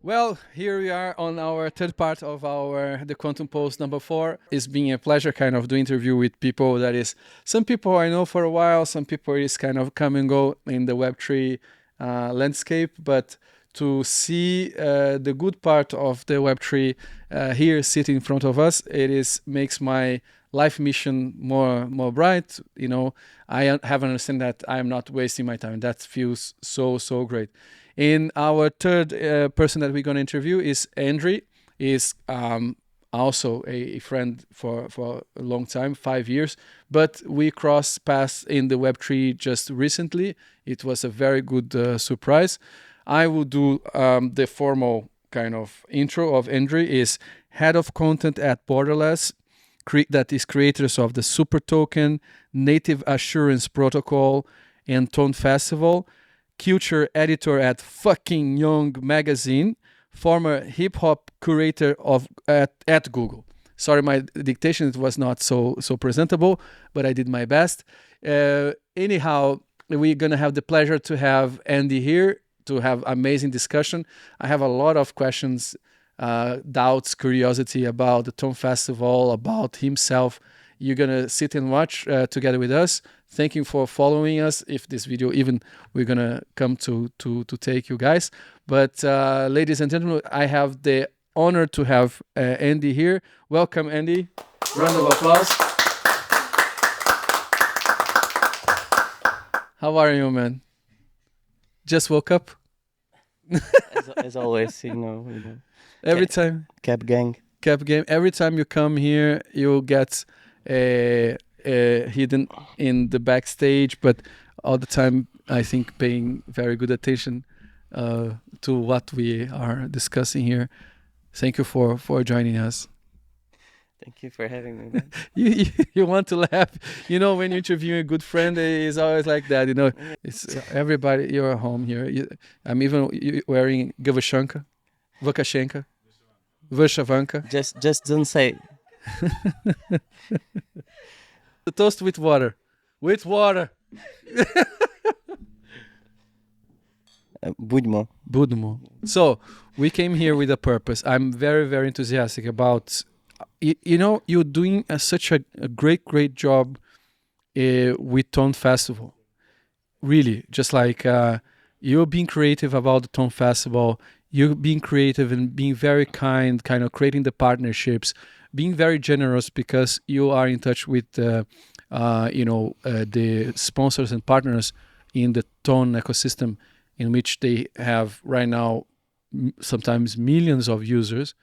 Well, here we are on our third part of our the Quantum Post number 4. It's been a pleasure kind of do interview with people that is some people I know for a while, some people is kind of come and go in the Web3 landscape, but to see the good part of the Web3 here sitting in front of us, makes my life mission more bright. You know, I have understand that I am not wasting my time. That feels so great. And our third person that we're going to interview is Andriy. Is also a friend for a long time, 5 years. But we crossed paths in the Web3 just recently. It was a very good surprise. I will do the formal kind of intro of Andriy. Is head of content at Borderless, that is creators of the Super Token, Native Assurance Protocol, and TONFestbot, culture editor at Fucking Young Magazine, former hip hop curator at Google. Sorry, my dictation it was not so presentable, but I did my best. Anyhow, we're gonna have the pleasure to have Andy here to have amazing discussion. I have a lot of questions, doubts, curiosity about the TONFestbot, about himself. You're gonna sit and watch together with us. Thank you for following us. If this video even we're gonna come to take you guys. But ladies and gentlemen, I have the honor to have Andy here. Welcome, Andy. Round of applause. How are you, man? Just woke up? as always, you know. Every time. Cap gang. Every time you come here, you get hidden in the backstage, but all the time, I think, paying very good attention to what we are discussing here. Thank you for joining us. Thank you for having me. You want to laugh, you know, when you interview a good friend, it's always like that, you know. It's everybody. You're at home here. I'm even wearing Gavashanka, Vashavanka. Just don't say. The toast with water. With water. Budmo. So we came here with a purpose. I'm very enthusiastic about. You know, you're doing such a great job with TONFestbot. Really, just like you're being creative about the TONFestbot. You're being creative and being very kind of creating the partnerships, being very generous because you are in touch with the sponsors and partners in the TON ecosystem, in which they have right now sometimes millions of users,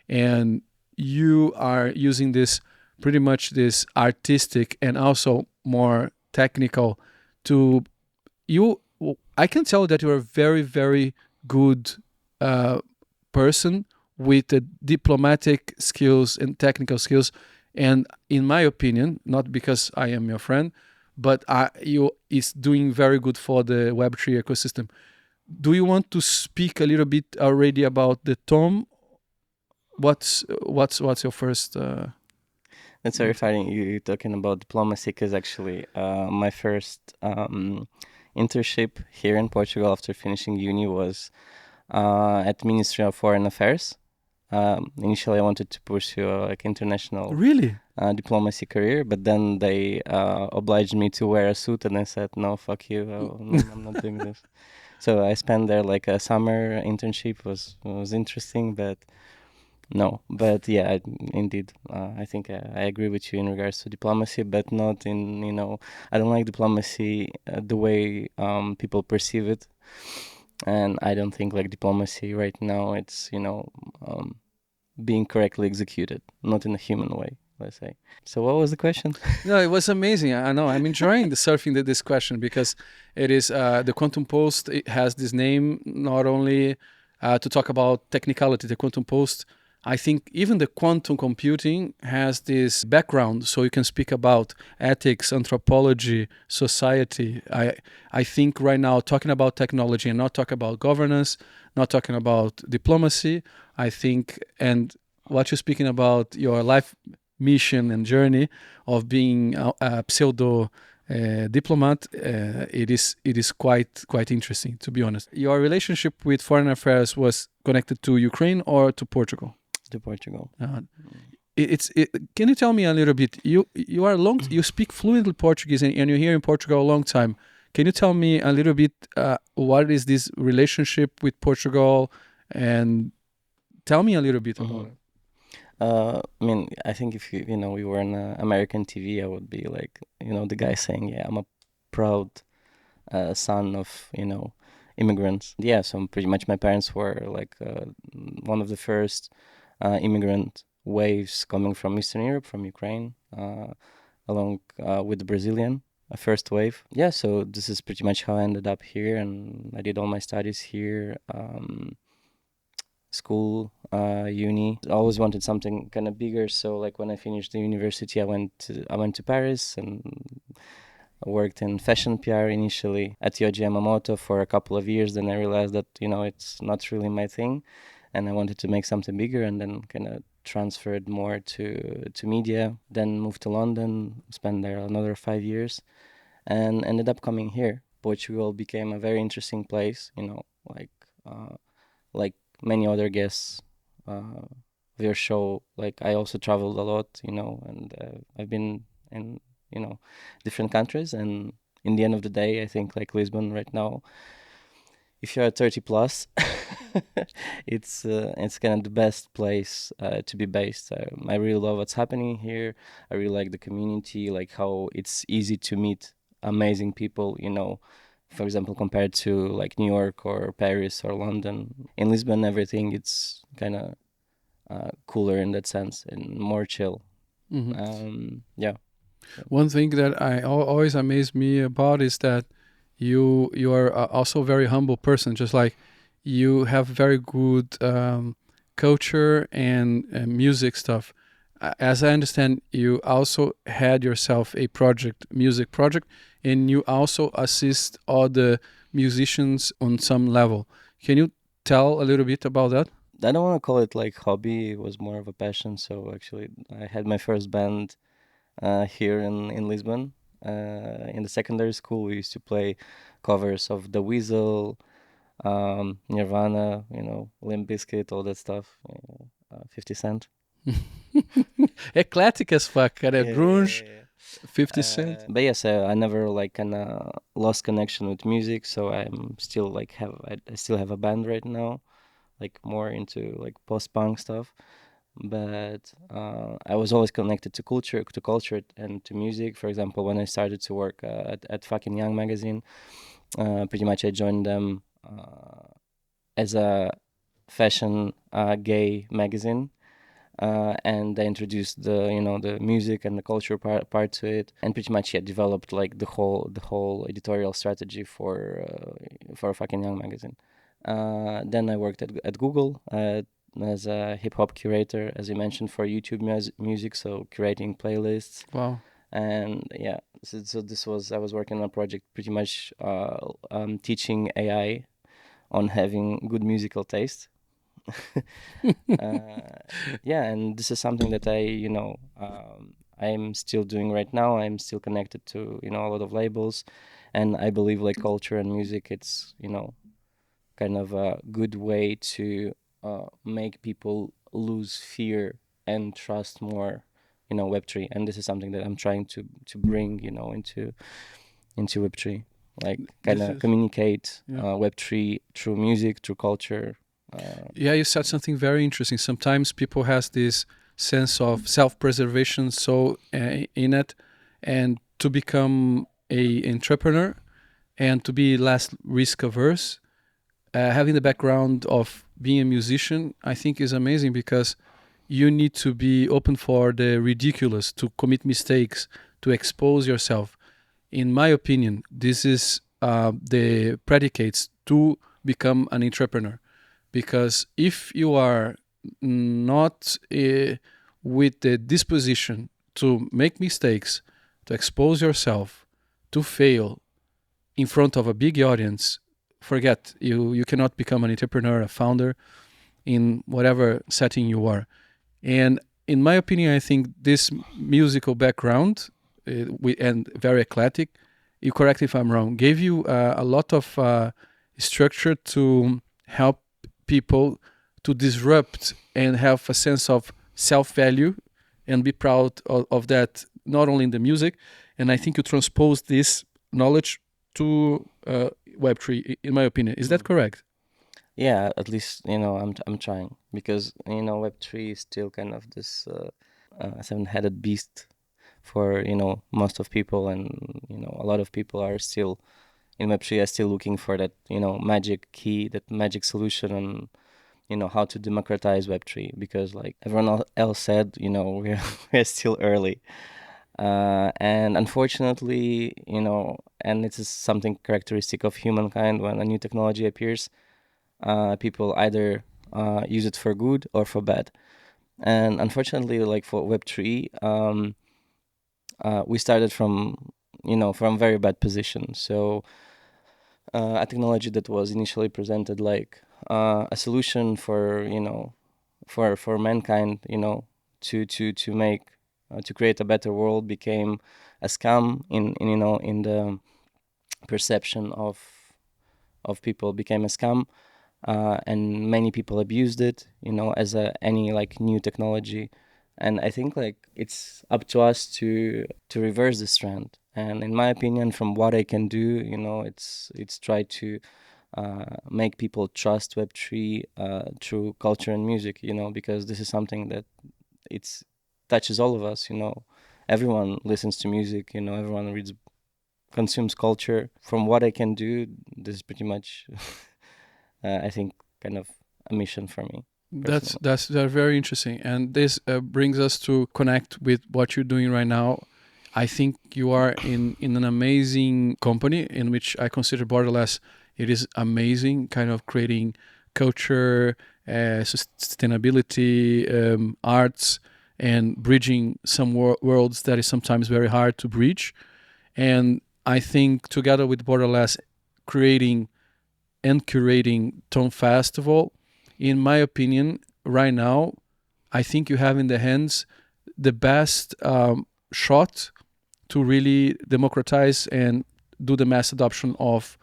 and you are using this pretty much this artistic and also more technical to you. I can tell that you're a very good person with the diplomatic skills and technical skills, and in my opinion, not because I am your friend, but you is doing very good for the Web3 ecosystem. Do you want to speak a little bit already about the TOM? What's your first? That's very funny. You talking about diplomacy, because actually, my first internship here in Portugal after finishing uni was at Ministry of Foreign Affairs. Initially, I wanted to pursue international diplomacy career, but then they obliged me to wear a suit, and I said, "No, fuck you, I'm not doing this." So I spent there like a summer internship. Was interesting, but no. But yeah, indeed, I think I agree with you in regards to diplomacy, but not in I don't like diplomacy the way people perceive it. And I don't think like diplomacy right now, it's, being correctly executed, not in a human way, let's say. So what was the question? No, it was amazing. I know. I'm enjoying this question because it is the Quantum Post. It has this name not only to talk about technicality. The Quantum Post, I think even the quantum computing has this background, so you can speak about ethics, anthropology, society. I think right now talking about technology and not talking about governance, not talking about diplomacy, I think, and what you're speaking about your life mission and journey of being a pseudo diplomat, it is quite interesting, to be honest. Your relationship with foreign affairs was connected to Ukraine or to Portugal? To Portugal. Can you tell me a little bit? You speak fluently Portuguese, and you're here in Portugal a long time. Can you tell me a little bit what is this relationship with Portugal, and tell me a little bit about it? I mean, I think if we were on American TV, I would be like, the guy saying, "Yeah, I'm a proud son of, immigrants." Yeah, so pretty much my parents were like one of the first immigrant waves coming from Eastern Europe, from Ukraine, along with the Brazilian first wave. Yeah, so this is pretty much how I ended up here, and I did all my studies here. School, uni. I always wanted something kind of bigger. So like when I finished the university, I went to Paris and I worked in fashion PR initially at Yohji Yamamoto for a couple of years. Then I realized that it's not really my thing, and I wanted to make something bigger. And then kind of transferred more to media. Then moved to London, spent there another 5 years, and ended up coming here. Portugal became a very interesting place. Like many other guests of your show, like I also traveled a lot, and I've been in different countries, and in the end of the day, I think like Lisbon right now, if you're 30 plus, it's kind of the best place to be based. I really love what's happening here. I really like the community, like how it's easy to meet amazing people, for example, compared to like New York or Paris or London. In Lisbon, everything it's kind of cooler in that sense and more chill. Yeah. One thing that always amazed me about is that you are also a very humble person. Just like you have very good culture and music stuff. As I understand, you also had yourself a music project, and you also assist other musicians on some level. Can you tell a little bit about that? I don't want to call it like hobby. It was more of a passion. So actually, I had my first band here in Lisbon. In the secondary school, we used to play covers of The Weasel, Nirvana, Limp Bizkit, all that stuff. 50 Cent. Eclectic as fuck, kind of grunge, Yeah. 50 Cent. But yes, I never like kind of lost connection with music, so I'm still like I still have a band right now, like more into like post-punk stuff. But I was always connected to culture and to music. For example, when I started to work at fucking Young magazine, pretty much I joined them as a fashion gay magazine, and they introduced the music and the culture part to it, and pretty much developed like the whole editorial strategy for a fucking Young magazine. Then I worked at Google as a hip hop curator, as you mentioned, for YouTube music, so curating playlists. Wow. And yeah, so I was working on a project pretty much teaching AI on having good musical taste. Yeah, and this is something that I'm still doing right now. I'm still connected to a lot of labels, and I believe like culture and music, it's kind of a good way to make people lose fear and trust more Web3, and this is something that I'm trying to bring into Web3, like kind of communicate Web3 through music, through culture. Yeah, you said something very interesting. Sometimes people has this sense of self-preservation so in it, and to become a entrepreneur and to be less risk averse, having the background of being a musician, I think is amazing, because you need to be open for the ridiculous, to commit mistakes, to expose yourself. In my opinion, this is the predicates to become an entrepreneur. Because if you are not with the disposition to make mistakes, to expose yourself, to fail in front of a big audience, forget, you cannot become an entrepreneur, a founder in whatever setting you are. And in my opinion, I think this musical background and very eclectic you correct if I'm wrong, gave you a lot of structure to help people to disrupt and have a sense of self-value and be proud of that, not only in the music. And I think you transpose this knowledge to Web3, in my opinion. Is that correct? Yeah, at least I'm trying, because Web3 is still kind of this seven-headed beast for most of people, and a lot of people are still in Web3 are still looking for that magic key, that magic solution, and how to democratize Web3, because like everyone else said, we're still early. And unfortunately, and it is something characteristic of humankind. When a new technology appears, people either use it for good or for bad. And unfortunately, like for Web3, we started from from very bad position. So a technology that was initially presented like a solution for for mankind, to make to create a better world, became a scam in the perception of people, became a scam, and many people abused it, as any like new technology. And I think like it's up to us to reverse this trend. And in my opinion, from what I can do, it's try to make people trust Web3 through culture and music, because this is something that it's touches all of us. Everyone listens to music, everyone consumes culture. From what I can do, this is pretty much I think kind of a mission for me. That's very interesting, and this brings us to connect with what you're doing right now. I think you are in an amazing company in which I consider Borderless. It is amazing, kind of creating culture, sustainability, arts, and bridging some worlds that is sometimes very hard to bridge. And I think together with Borderless, creating and curating Tone Festival, in my opinion, right now, I think you have in the hands the best shot to really democratize and do the mass adoption of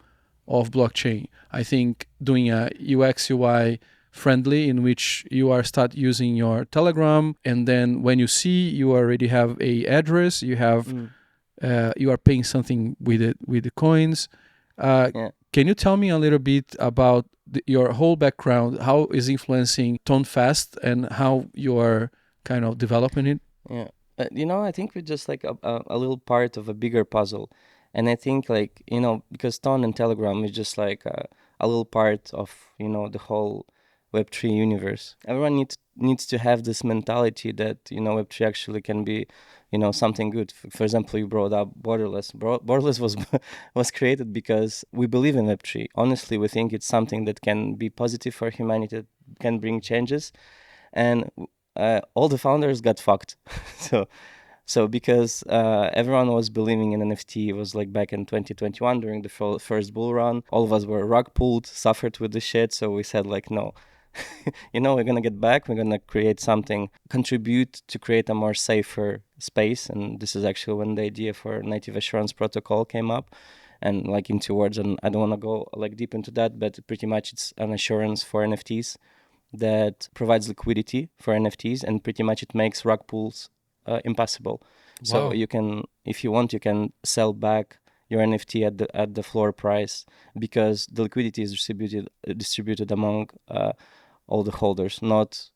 blockchain. I think doing a UX UI friendly, in which you are start using your Telegram, and then when you see you already have a address, you have you are paying something with the coins. Yeah. Can you tell me a little bit about your whole background, how is influencing TONFest, and how you are kind of developing it? Yeah. I think we're just like a little part of a bigger puzzle. And I think like, because Ton and Telegram is just like a little part of, the whole Web3 universe. Everyone needs to have this mentality that, Web3 actually can be, something good. For example, you brought up Borderless. Borderless was was created because we believe in Web3. Honestly, we think it's something that can be positive for humanity, can bring changes. And all the founders got fucked. So because everyone was believing in NFT, it was like back in 2021 during the first bull run. All of us were rug pulled, suffered with the shit. So we said like, no, we're gonna get back. We're gonna create something, contribute to create a more safer space. And this is actually when the idea for native assurance protocol came up. And like in 2 words, and I don't want to go like deep into that, but pretty much it's an assurance for NFTs that provides liquidity for NFTs, and pretty much it makes rug pulls impossible. So Wow. you can, if you want, you can sell back your NFT at the floor price, because the liquidity is distributed among all the holders, not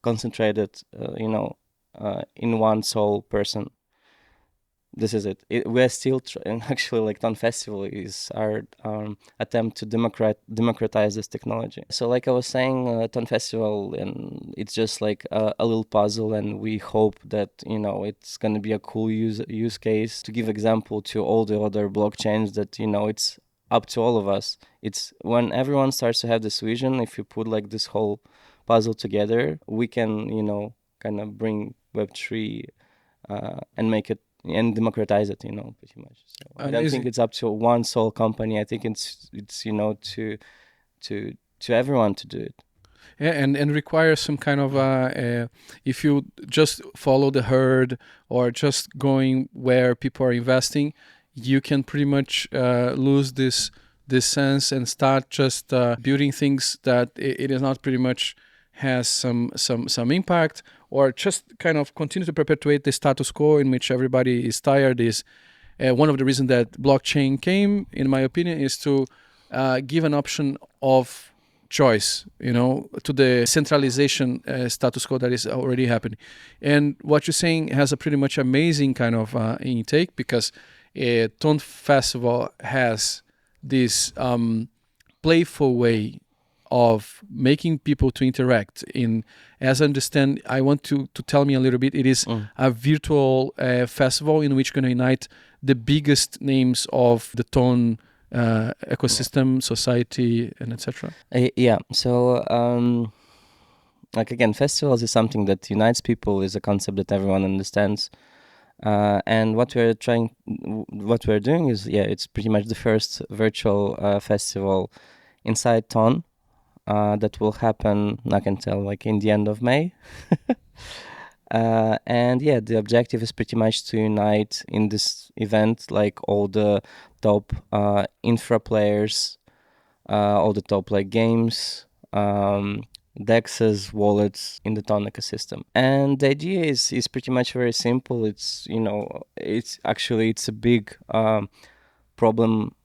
concentrated, in one sole person. This is it. We're still and actually like Ton Festival is our attempt to democratize this technology. So like I was saying, Ton Festival, and it's just like a little puzzle, and we hope that it's going to be a cool use case to give example to all the other blockchains, that it's up to all of us. It's when everyone starts to have this vision, if you put like this whole puzzle together, we can kind of bring Web3 and make it and democratize it, pretty much. So I don't think it's up to one sole company. I think it's to everyone to do it. Yeah, and requires some kind of if you just follow the herd or just going where people are investing, you can pretty much lose this sense and start just building things that it is not pretty much has some impact, or just kind of continue to perpetuate the status quo in which everybody is tired. Is one of the reasons that blockchain came, in my opinion, is to give an option of choice, to the centralization status quo that is already happening. And what you're saying has a pretty much amazing kind of intake, because TONFestbot has this playful way of making people to interact in. As I understand, I want to tell me a little bit. It is a virtual festival in which going to unite the biggest names of the Ton ecosystem, society, and etc. Yeah. So, like again, festivals is something that unites people. Is a concept that everyone understands. And what we're doing is, it's pretty much the first virtual festival inside Ton that will happen, I can tell, like in the end of May. And the objective is pretty much to unite in this event like all the top infra players, all the top like games, dexes, wallets in the Ton ecosystem. And the idea is pretty much very simple. It's it's a big problem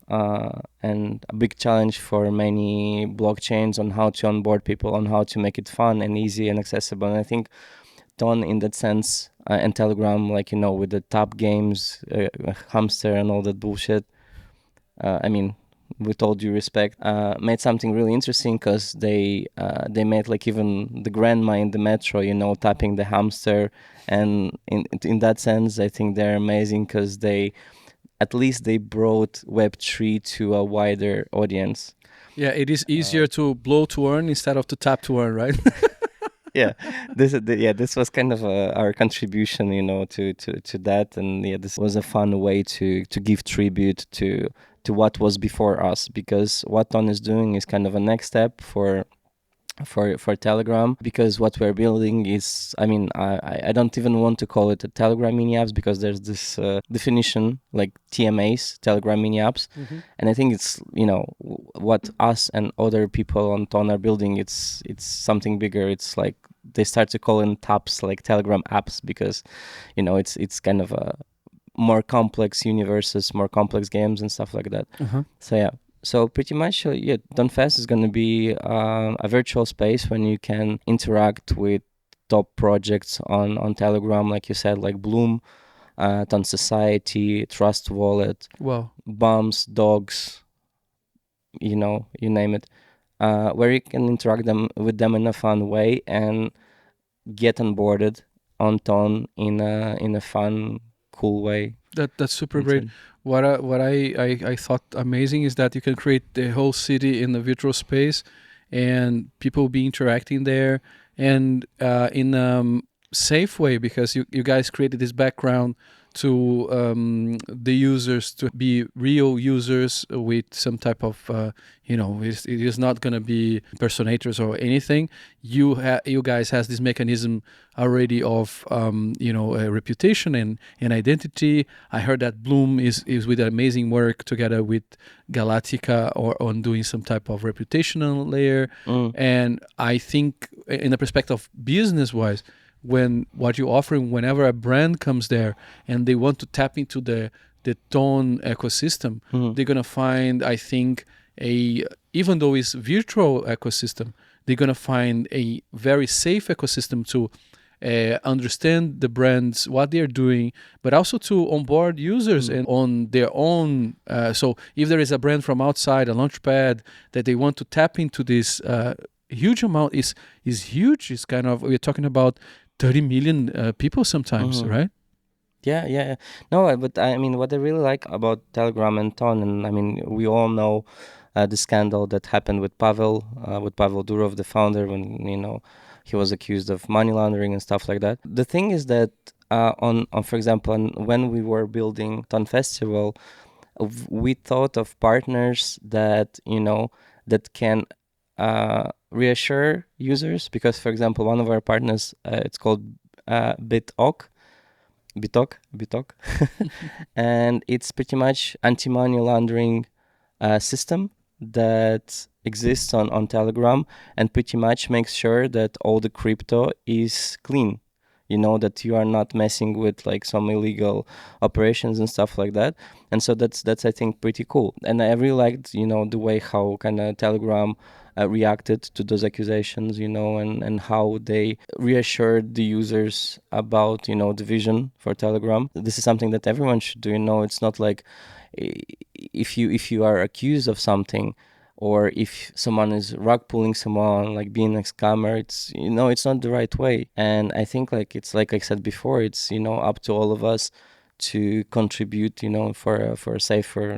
and a big challenge for many blockchains on how to onboard people, on how to make it fun and easy and accessible. And I think Ton in that sense, and Telegram, like, with the top games, Hamster and all that bullshit, with all due respect, made something really interesting, because they made like even the grandma in the metro, tapping the hamster. And in that sense, I think they're amazing, because at least they brought Web3 to a wider audience. Yeah, it is easier to blow to earn instead of to tap to earn, right? This was kind of our contribution, to that. And this was a fun way to give tribute to what was before us, because what Ton is doing is kind of a next step for Telegram, because what we're building is, I don't even want to call it a Telegram mini apps, because there's this definition like TMAs, Telegram mini apps. And I think it's, what us and other people on Ton are building, it's something bigger. It's like they start to call in taps like Telegram apps, because it's kind of a more complex universes, more complex games and stuff like that. So pretty much, TONFest is going to be a virtual space when you can interact with top projects on Telegram, like you said, like Bloom, Ton Society, Trust Wallet, Wow, Bums, Dogs, you name it, where you can interact with them in a fun way and get onboarded on Ton in a fun, cool way. that's super great. What I thought amazing is that you can create the whole city in the virtual space, and people be interacting there, and in a safe way, because you guys created this background to the users to be real users with some type of it is not going to be impersonators or anything. You guys has this mechanism already of a reputation and identity. I heard that Bloom is with amazing work together with Galactica or on doing some type of reputational layer. And I think in the perspective of business wise, when what you're offering, whenever a brand comes there and they want to tap into the Ton ecosystem, they're gonna find, I think, even though it's virtual ecosystem, they're gonna find a very safe ecosystem to understand the brands, what they're doing, but also to onboard users and on their own. So if there is a brand from outside, a launchpad, that they want to tap into this huge amount, is huge. It's kind of, we're talking about 30 million people sometimes, right? Yeah. No, but what I really like about Telegram and Ton, and we all know the scandal that happened with Pavel Durov, the founder, when he was accused of money laundering and stuff like that. The thing is that on for example, when we were building Ton Festival, we thought of partners that that can reassure users, because for example, one of our partners, it's called BitOk, Bitok, and it's pretty much anti-money laundering system that exists on Telegram, and pretty much makes sure that all the crypto is clean. That you are not messing with like some illegal operations and stuff like that. And so that's I think pretty cool. And I really liked the way how kind of Telegram reacted to those accusations, and how they reassured the users about the vision for Telegram. This is something that everyone should do. It's not like if you are accused of something, or if someone is rug pulling someone, like being a scammer, it's not the right way. And I think it's like I said before, it's up to all of us to contribute for a safer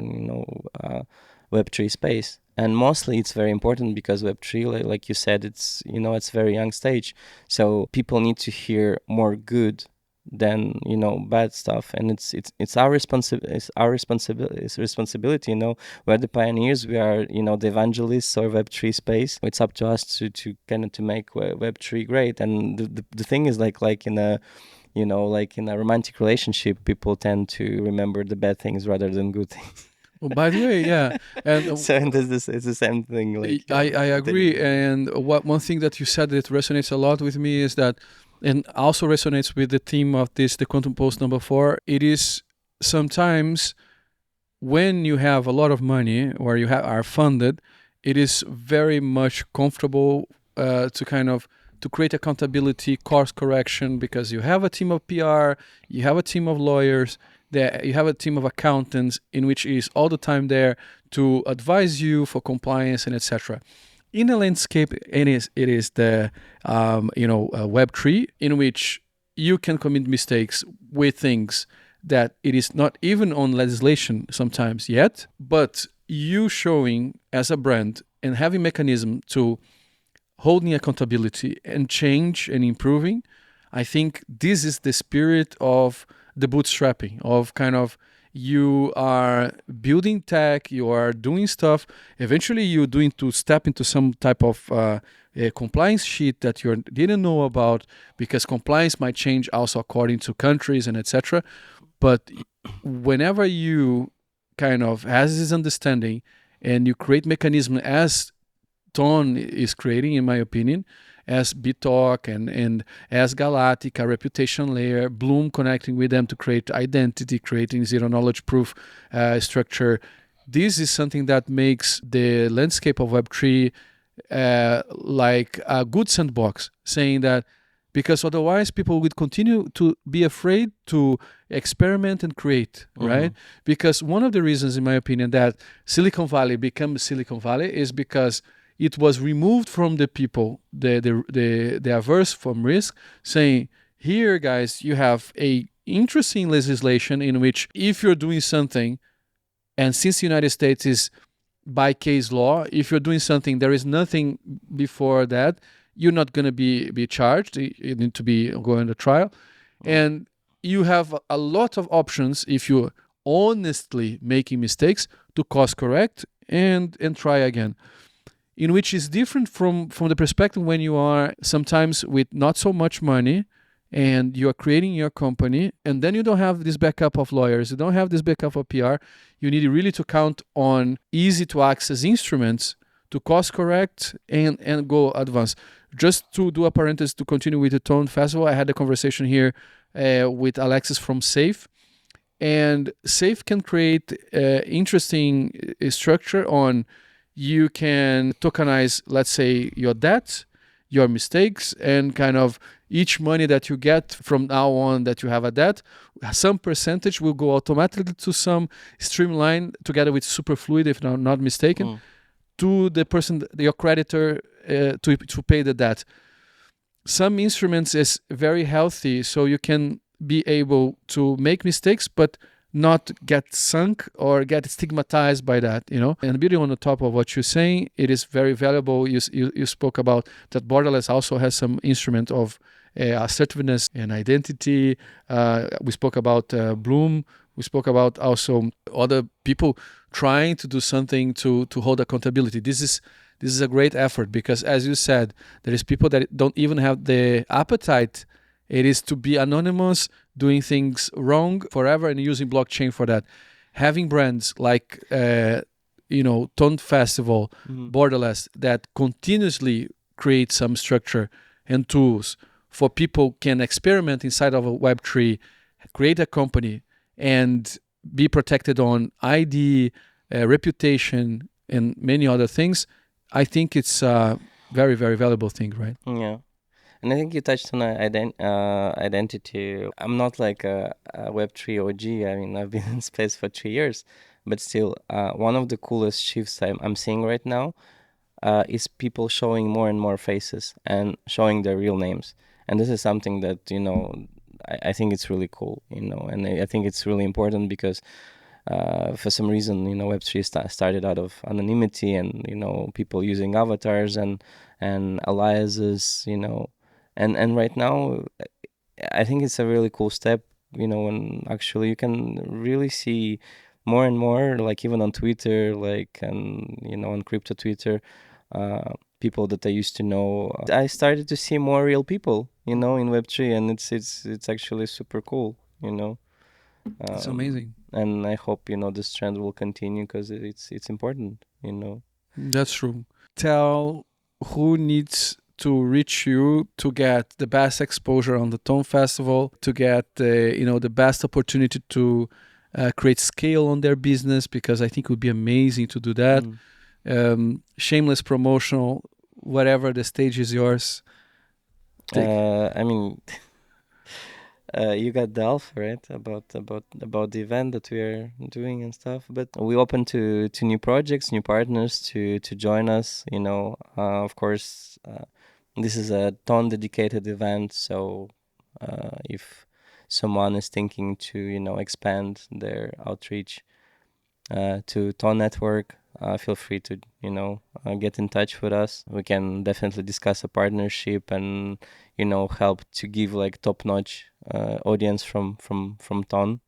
Web3 space. And mostly it's very important because Web3, like you said, it's it's very young stage, so people need to hear more good than bad stuff. And it's our responsibility. We're the pioneers, we are the evangelists of Web3 space. It's up to us to kind of to make Web3 great. And the thing is, like in a like in a romantic relationship, people tend to remember the bad things rather than good things. Well, by the way, yeah, and So and it's the same thing. Like I agree. And one thing that you said that resonates a lot with me is that, and also resonates with the theme of the Quantum Post number 4. It is sometimes when you have a lot of money or you are funded, it is very much comfortable to kind of to create accountability, course correction, because you have a team of PR, you have a team of lawyers, you have a team of accountants in which is all the time there to advise you for compliance and etc. In a landscape, it is the Web3, in which you can commit mistakes with things that it is not even on legislation sometimes yet, but you showing as a brand and having mechanism to holding accountability and change and improving. I think this is the spirit of the bootstrapping, of kind of you are building tech, you are doing stuff. Eventually, you're doing to step into some type of a compliance sheet that you didn't know about, because compliance might change also according to countries and etc. But whenever you kind of has this understanding and you create mechanism as Ton is creating, in my opinion, as Bitalk and as Galactic, a reputation layer, Bloom connecting with them to create identity, creating zero knowledge proof structure. This is something that makes the landscape of Web3 like a good sandbox, saying that because otherwise people would continue to be afraid to experiment and create, right? Because one of the reasons, in my opinion, that Silicon Valley becomes Silicon Valley is because it was removed from the people, the averse from risk, saying, here, guys, you have a interesting legislation in which if you're doing something, and since the United States is by case law, if you're doing something, there is nothing before that, you're not going to be charged. You need to be going to trial. And you have a lot of options if you're honestly making mistakes to course correct and try again. In which is different from the perspective when you are sometimes with not so much money and you are creating your company, and then you don't have this backup of lawyers, you don't have this backup of PR. You need really to count on easy to access instruments to course correct and go advance. Just to do a parenthesis to continue with the TONFestbot, I had a conversation here with Alexis from Safe. And Safe can create interesting structure on, you can tokenize, let's say, your debt, your mistakes, and kind of each money that you get from now on that you have a debt, some percentage will go automatically to some streamline together with Superfluid, if I'm not mistaken, to the person, your creditor, to pay the debt. Some instruments is very healthy, so you can be able to make mistakes, but not get sunk or get stigmatized by that, And building on the top of what you're saying, it is very valuable. You spoke about that Borderless also has some instrument of assertiveness and identity. We spoke about Bloom. We spoke about also other people trying to do something to hold accountability. This is a great effort because, as you said, there is people that don't even have the appetite. It is to be anonymous, doing things wrong forever and using blockchain for that. Having brands like Tone Festival, Borderless, that continuously create some structure and tools for people can experiment inside of a Web3, create a company, and be protected on ID, reputation, and many other things. I think it's a very, very valuable thing, right? Yeah. And I think you touched on identity. I'm not like a Web3 OG. I mean, I've been in space for 3 years, but still, one of the coolest shifts I'm seeing right now is people showing more and more faces and showing their real names. And this is something that, I think it's really cool, and I think it's really important because for some reason, Web3 started out of anonymity and, people using avatars and aliases, and right now, I think it's a really cool step, when actually you can really see more and more, like even on Twitter, and, on crypto Twitter, people that I used to know. I started to see more real people, in Web3, and it's actually super cool, It's amazing. And I hope, this trend will continue because it's important, That's true. Tell who needs to reach you to get the best exposure on the Tone Festival, to get the best opportunity to create scale on their business, because I think it would be amazing to do that. Shameless promotional, whatever, the stage is yours. I mean, you got the alpha, right, about the event that we are doing and stuff. But we open to new projects, new partners to join us. Of course, this is a Ton dedicated event. So if someone is thinking to expand their outreach to Ton Network, feel free to get in touch with us. We can definitely discuss a partnership and help to give like top-notch audience from Ton,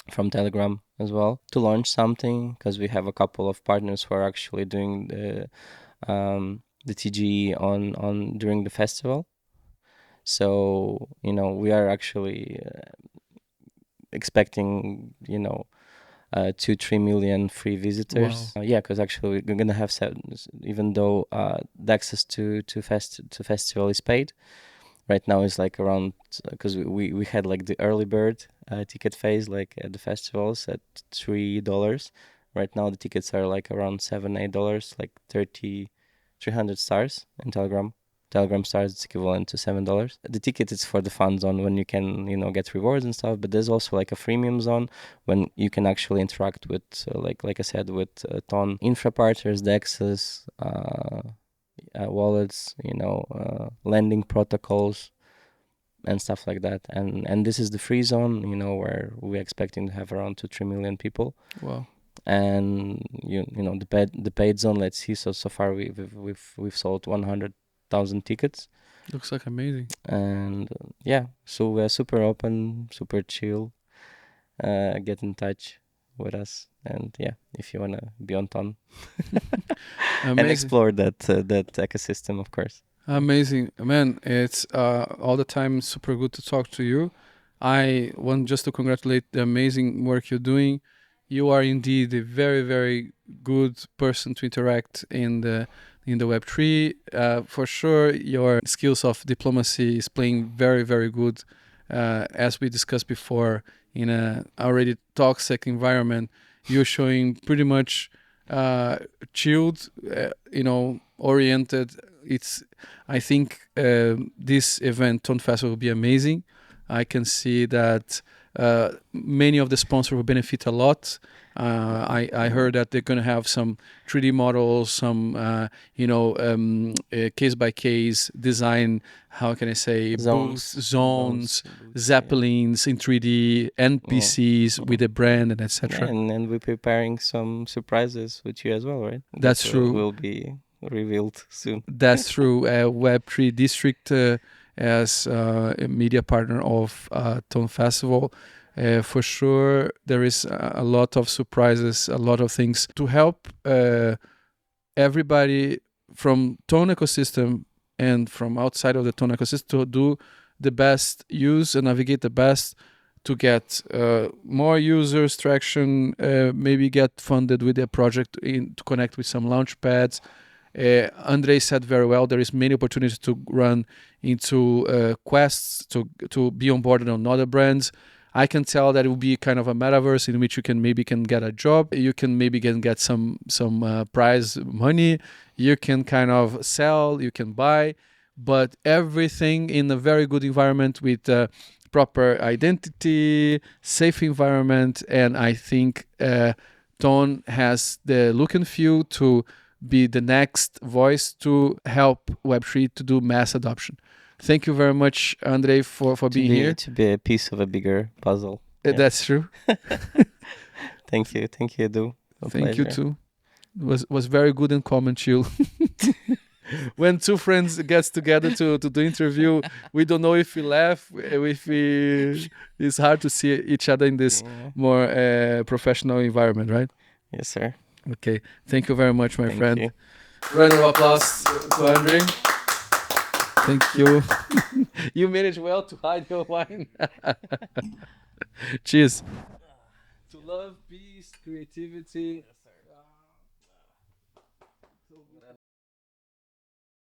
from Telegram as well, to launch something, because we have a couple of partners who are actually doing the TGE on during the festival. So we are actually expecting 2-3 million free visitors. Wow. Yeah, because actually we're gonna have even though the access to festival is paid. Right now it's like around, because we had like the early bird ticket phase like at the festivals at $3. Right now the tickets are like around $7-8, like 300 stars in Telegram. Telegram stars, it's equivalent to $7. The ticket is for the fun zone when you can, get rewards and stuff. But there's also like a freemium zone when you can actually interact with, like I said, with Ton infra partners, DEXs, wallets, lending protocols, and stuff like that. And this is the free zone, where we're expecting to have around 2-3 million people. Wow. And the paid zone, let's see. So far we've sold 100,000 tickets. Looks like amazing. And yeah, so we're super open, super chill. Get in touch with us, and yeah, if you wanna be on Ton and explore that ecosystem, of course. Amazing, man. It's all the time super good to talk to you. I want just to congratulate the amazing work you're doing. You are indeed a very, very good person to interact in the Web3. For sure, your skills of diplomacy is playing very, very good. As we discussed before, in a already toxic environment, you're showing pretty much chilled, oriented. I think this event, Tone Festival, will be amazing. I can see that many of the sponsors will benefit a lot. I heard that they're going to have some 3D models, some case by case design. How can I say zones, zeppelins in 3D, NPCs with a brand and etc. And we're preparing some surprises with you as well, right? That's true. Will be revealed soon. That's true. Web3 District as a media partner of Tone Festival. For sure, there is a lot of surprises, a lot of things to help everybody from Tone ecosystem and from outside of the Tone ecosystem to do the best use and navigate the best to get more users, traction, maybe get funded with a project to connect with some launch pads. Andrei said very well, there is many opportunities to run into quests, to be onboarded on other brands. I can tell that it will be kind of a metaverse in which you can get a job, you can maybe get some prize money, you can kind of sell, you can buy, but everything in a very good environment with proper identity, safe environment, and I think Ton has the look and feel to be the next voice to help Web3 to do mass adoption. Thank you very much, Andrei, for being here. To be a piece of a bigger puzzle. Yeah. That's true. Thank you, Edu. Thank you too. Was very good and calm and chill. When two friends gets together to do interview, we don't know if we laugh, it's hard to see each other in this more professional environment, right? Yes, sir. Okay, thank you very much, my friend. You. Round of applause to Andrei. Thank you. You managed well to hide your wine. Cheers. To love, peace, creativity.